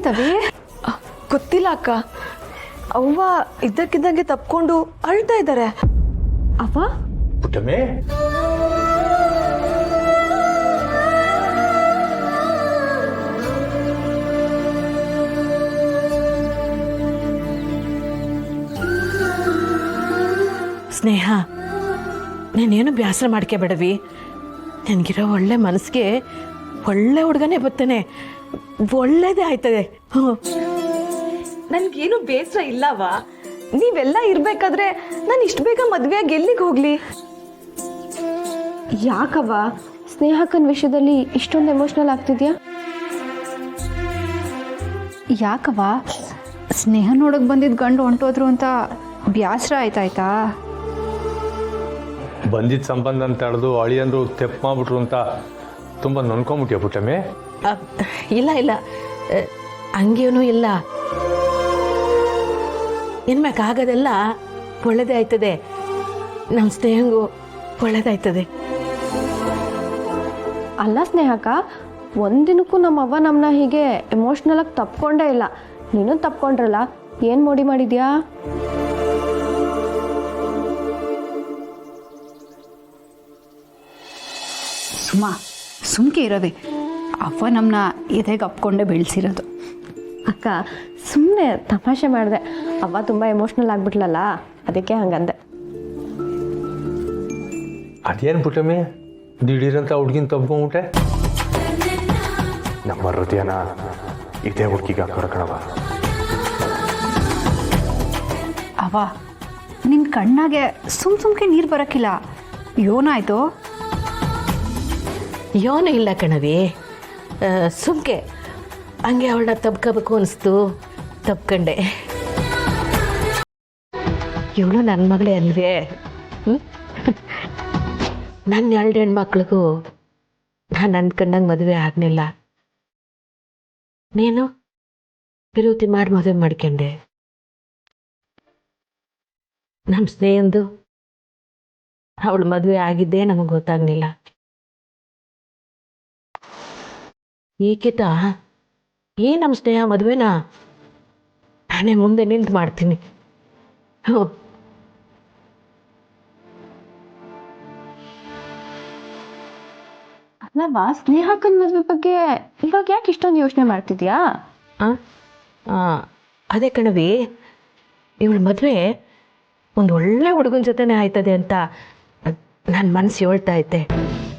ಏನಾಯ್ತವೆ? ಗೊತ್ತಿಲ್ಲ ಅಕ್ಕ. ಅವ್ವ ಇದ್ದಕ್ಕಿದ್ದಂಗೆ ತಪ್ಕೊಂಡು ಅಳ್ತಾ ಇದ್ದಾರೆ. ಅವ್ವ ಪುಟ್ಟಮ್ಮೆ, ಸ್ನೇಹ, ನೀನೇನು ಬೇಸರ ಮಾಡ್ಕೋಬೇಡವಿ. ನನಗಿರೋ ಒಳ್ಳೆ ಮನಸ್ಸಿಗೆ ಒಳ್ಳೆ ಹುಡುಗನೇ ಬರ್ತಾನೆ, ಒಳ್ಳೇದೇ ಆಯ್ತದೆ. ನನ್ಗೇನು ಬೇಸರ ಇಲ್ಲವ. ನೀವೆಲ್ಲ ಇರ್ಬೇಕಾದ್ರೆ ನಾನು ಇಷ್ಟು ಬೇಗ ಮದ್ವೆಯಾಗಿ ಎಲ್ಲಿಗೆ ಹೋಗ್ಲಿ? ಯಾಕವ್ವ ಸ್ನೇಹಕ್ಕನ ವಿಷಯದಲ್ಲಿ ಇಷ್ಟೊಂದು ಎಮೋಷ್ನಲ್ ಆಗ್ತಿದ್ಯಾ? ಯಾಕವ್ವ ಸ್ನೇಹ ನೋಡಕ್ ಬಂದಿದ್ದ ಗಂಡು ಹೊಂಟೋದ್ರು ಅಂತ ಬ್ಯಾಸರ ಆಯ್ತಾಯ್ತಾ? ಬಂದಿದ್ದ ಸಂಬಂಧ ಅಂತ ಹೇಳಿದು ಅಳಿಯಂದ್ರು ತೆಪ್ಪು ಮಾಡ್ಬಿಟ್ರು ಅಂತ ತುಂಬ ನೊನ್ಕೊಂಬಿಟ್ಯಾ ಪುಟ್ಟಮ್ಮೆ? ಇಲ್ಲ ಇಲ್ಲ, ಹಂಗೇನೂ ಇಲ್ಲ. ಇನ್ಮ್ಯಾಕಾಗೋದೆಲ್ಲ ಒಳ್ಳೇದೇ ಆಯ್ತದೆ. ನಮ್ಮ ಸ್ನೇಹಂಗೂ ಒಳ್ಳೇದಾಯ್ತದೆ. ಅಲ್ಲ ಸ್ನೇಹಕ್ಕ, ಒಂದಿನಕ್ಕೂ ನಮ್ಮವ್ವ ನಮ್ಮನ್ನ ಹೀಗೆ ಎಮೋಷ್ನಲ್ ಆಗಿ ತಪ್ಕೊಂಡೇ ಇಲ್ಲ. ನೀನು ತಪ್ಕೊಂಡ್ರಲ್ಲ, ಏನು ಮೋಡಿ ಮಾಡಿದ್ಯಾ? ಸುಮ್ಕೆ ಇರೋವೆ. ಅವ್ವ ನಮ್ಮನ್ನ ಎದೆಗೆ ಅಪ್ಕೊಂಡೇ ಬೆಳೆಸಿರೋದು. ಅಕ್ಕ ಸುಮ್ಮನೆ ತಮಾಷೆ ಮಾಡಿದೆ. ಅವ್ವ ತುಂಬ ಎಮೋಷ್ನಲ್ ಆಗಿಬಿಟ್ಲಲ್ಲ, ಅದಕ್ಕೆ ಹಂಗಂದೆ. ಅದೇನು ಪುಟ್ಟಮ್ಮೆ ದಿಢೀರಂತ ಹುಡ್ಗಿನ ತಪ್ಕೊಂಬಿಟ್ಟೆ? ನಮ್ಮ ಹೃದಯನ ಇದೇ ಹುಡುಗಿಗೆ ಹಾಕೋರ ಕಣವ. ಅವ್ವ ನಿನ್ನ ಕಣ್ಣಾಗೆ ಸುಮ್ಕೆ ನೀರು ಬರೋಕ್ಕಿಲ್ಲ. ಏನಾಯ್ತು? ಏನೂ ಇಲ್ಲ ಕಣವಿ, ಸುಮ್ಕೆ ಹಂಗೆ ಅವಳನ್ನ ತಬ್ಕೋಬೇಕು ಅನಿಸ್ತು, ತಬ್ಕೊಂಡೆ. ಇವಳು ನನ್ನ ಮಗಳೇ ಅಲ್ವೇ? ನನ್ನ 2 ಹೆಣ್ಮಕ್ಳಿಗೂ ನಾನು ಅಂದ್ಕೊಂಡಂಗೆ ಮದುವೆ ಆಗಲಿಲ್ಲ. ನೀನು ವಿರೋಧಿ ಮಾಡಿ ಮದುವೆ ಮಾಡ್ಕೊಂಡೆ. ನಮ್ಮ ಸ್ನೇಹಂದು ಅವಳು ಮದುವೆ ಆಗಿದ್ದೇ ನಮಗೆ ಗೊತ್ತಾಗಲಿಲ್ಲ. ಏಕಿತ ನಮ್ಮ ಸ್ನೇಹ ಮದುವೆನಾ ನಾನೇ ಮುಂದೆ ನಿಂತು ಮಾಡ್ತೀನಿ. ಅಲ್ಲವ್ವ, ಸ್ನೇಹಕ್ಕನ ಮದುವೆ ಬಗ್ಗೆ ಇವಾಗ ಯಾಕೆ ಇಷ್ಟೊಂದು ಯೋಚನೆ ಮಾಡ್ತಿದ್ಯಾ? ಅದೇ ಕಣವಿ, ಇವಳ ಮದುವೆ ಒಂದು ಒಳ್ಳೆ ಹುಡುಗನ ಜೊತೆನೇ ಆಯ್ತದೆ ಅಂತ ನನ್ನ ಮನಸ್ಸು ಹೇಳ್ತಾ ಐತೆ.